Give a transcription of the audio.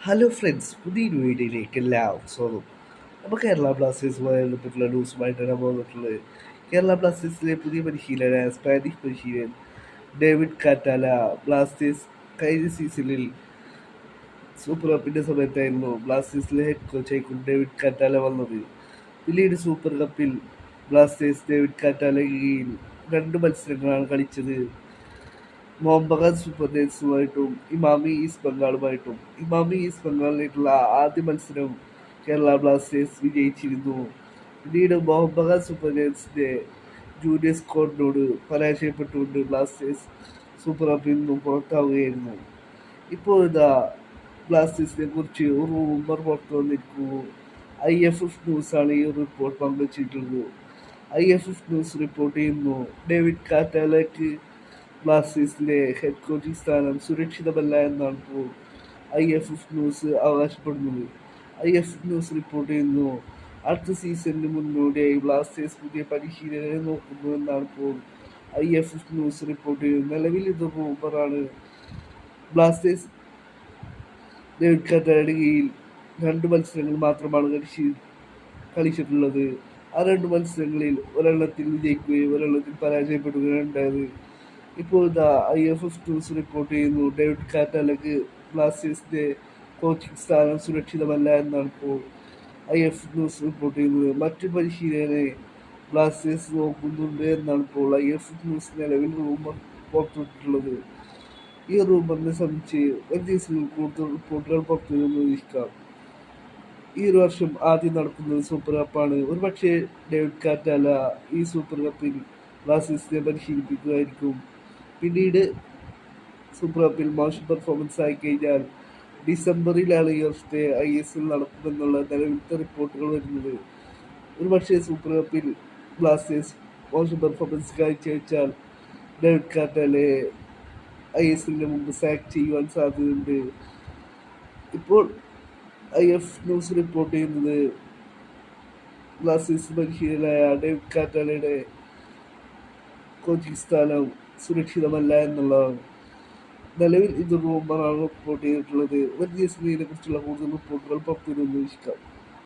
Hello friends, പുതിയൊരു വീഡിയോയിലേക്ക് എല്ലാവർക്കും സ്വാഗതം. അപ്പോൾ കേരള ബ്ലാസ്റ്റേഴ്സുമായി ബന്ധപ്പെട്ടുള്ള ന്യൂസുമായിട്ടാണ് വന്നിട്ടുള്ളത്. കേരള ബ്ലാസ്റ്റേഴ്സിലെ പുതിയ പരിശീലകനായ സ്പാനിഷ് പരിശീലകൻ ഡേവിഡ് കാറ്റാല ബ്ലാസ്റ്റേഴ്സ് കഴിഞ്ഞ സീസണിൽ സൂപ്പർ കപ്പിൻ്റെ സമയത്തായിരുന്നു ബ്ലാസ്റ്റേഴ്സിലെ ഹെഡ് കോച്ചായിക്കൊണ്ട് ഡേവിഡ് കാറ്റാല വന്നത്. പിന്നീട് സൂപ്പർ കപ്പിൽ ബ്ലാസ്റ്റേഴ്സ് ഡേവിഡ് കാറ്റാല കീഴിൽ 2 മത്സരങ്ങളാണ് കളിച്ചത്. മോഹൻബഗാൻ സൂപ്പർ ജയൻസുമായിട്ടും ഇമാമി ഈസ്റ്റ് ബംഗാളുമായിട്ടും. ഇമാമി ഈസ്റ്റ് ബംഗാളിനായിട്ടുള്ള ആദ്യ മത്സരം കേരള ബ്ലാസ്റ്റേഴ്സ് വിജയിച്ചിരുന്നു. പിന്നീട് മോഹൻബഗാൻ സൂപ്പർ ജയൻസിന്റെ ജൂനിയർ സ്ക്വാഡിനോട് പരാജയപ്പെട്ടുകൊണ്ട് ബ്ലാസ്റ്റേഴ്സ് സൂപ്പർ കപ്പിൽ നിന്നും പുറത്താവുകയായിരുന്നു. ഇപ്പോൾ ഇതാ ബ്ലാസ്റ്റേഴ്സിനെ കുറിച്ച് ഒരു റൂമർ പുറത്തു വന്നിരിക്കുന്നു. IFF ന്യൂസാണ് ഈ റിപ്പോർട്ട് പങ്കുവച്ചിട്ടുള്ളത്. IFF ന്യൂസ് റിപ്പോർട്ട് ചെയ്യുന്നു, ഡേവിഡ് കാറ്റാലയ്ക്ക് ബ്ലാസ്റ്റേഴ്സിലെ ഹെഡ് കോച്ചിങ് സ്ഥാനം സുരക്ഷിതമല്ല എന്നാണ് ഇപ്പോൾ IFF ന്യൂസ് അവകാശപ്പെടുന്നത്. IFF ന്യൂസ് റിപ്പോർട്ട് ചെയ്യുന്നു, അടുത്ത സീസണിന് മുന്നോടിയായി ബ്ലാസ്റ്റേഴ്സ് പുതിയ പരിശീലകരെ നോക്കുന്നു എന്നാണ് ഇപ്പോൾ IFF ന്യൂസ് റിപ്പോർട്ട് ചെയ്യുന്നത്. നിലവിൽ ഇത് റൂമറാണ്. ബ്ലാസ്റ്റേഴ്സ് ഡേവിഡ് കാറ്റാലയുടെ കീഴിൽ 2 മത്സരങ്ങൾ മാത്രമാണ് കളിച്ചിട്ടുള്ളത്. ആ 2 മത്സരങ്ങളിൽ ഒരെണ്ണത്തിൽ വിജയിക്കുകയും ഒരെണ്ണത്തിൽ പരാജയപ്പെടുകയാണ് ഉണ്ടായത്. ഇപ്പോൾ ഇതാ IFF ന്യൂസ് റിപ്പോർട്ട് ചെയ്യുന്നു, ഡേവിഡ് കാറ്റാലയ്ക്ക് ബ്ലാസ്റ്റേഴ്സിന്റെ കോച്ചിങ് സ്ഥാനം സുരക്ഷിതമല്ല എന്നാണ് ഇപ്പോൾ IFF ന്യൂസ് റിപ്പോർട്ട് ചെയ്യുന്നത്. മറ്റു പരിശീലകനെ ബ്ലാസ്റ്റേഴ്സ് നോക്കുന്നുണ്ട് എന്നാണ് ഇപ്പോൾ IFF ന്യൂസ് നിലവിൽ റൂമർ പുറത്തുവിട്ടിട്ടുള്ളത്. ഈ റൂമറിനെ സംബന്ധിച്ച് ഒരു ദിവസത്തിൽ കൂടുതൽ റിപ്പോർട്ടുകൾ പുറത്തു വന്നിരിക്കാം. ഈ ഒരു വർഷം ആദ്യം നടക്കുന്നത് സൂപ്പർ കപ്പാണ്. ഒരുപക്ഷെ ഡേവിഡ് കാറ്റാല ഈ സൂപ്പർ കപ്പിൽ ബ്ലാസ്റ്റേഴ്സിനെ പരിശീലിപ്പിക്കുകയായിരിക്കും. പിന്നീട് സൂപ്പർ കപ്പിൽ മോശം പെർഫോമൻസ് ആയിക്കഴിഞ്ഞാൽ ഡിസംബറിലാണ് ഈ വർഷത്തെ ISL നടക്കുമെന്നുള്ള നിലവിലത്തെ റിപ്പോർട്ടുകൾ വരുന്നത്. ഒരുപക്ഷെ സൂപ്പർ കപ്പിൽ ബ്ലാസ്റ്റേഴ്സ് മോശം പെർഫോമൻസ് കാഴ്ചവെച്ചാൽ ഡേവിഡ് കാറ്റാലെ ISL മുമ്പ് സാക്ക് ചെയ്യുവാൻ സാധ്യതയുണ്ട്. ഇപ്പോൾ IFF ന്യൂസ് റിപ്പോർട്ട് ചെയ്യുന്നത് ബ്ലാസ്റ്റേഴ്സ് പരിശീലകനായ ഡേവിഡ് കാറ്റാലയുടെ കോച്ചിങ് സ്ഥാനം സുരക്ഷിതമല്ല എന്നുള്ളതാണ്. നിലവിൽ ഇത് റൂമറാണ് റിപ്പോർട്ട് ചെയ്തിട്ടുള്ളത്. ഒരു ദിവസം ഇതിനെക്കുറിച്ചുള്ള കൂടുതൽ റിപ്പോർട്ടുകൾ പുറത്തുവരുമെന്ന്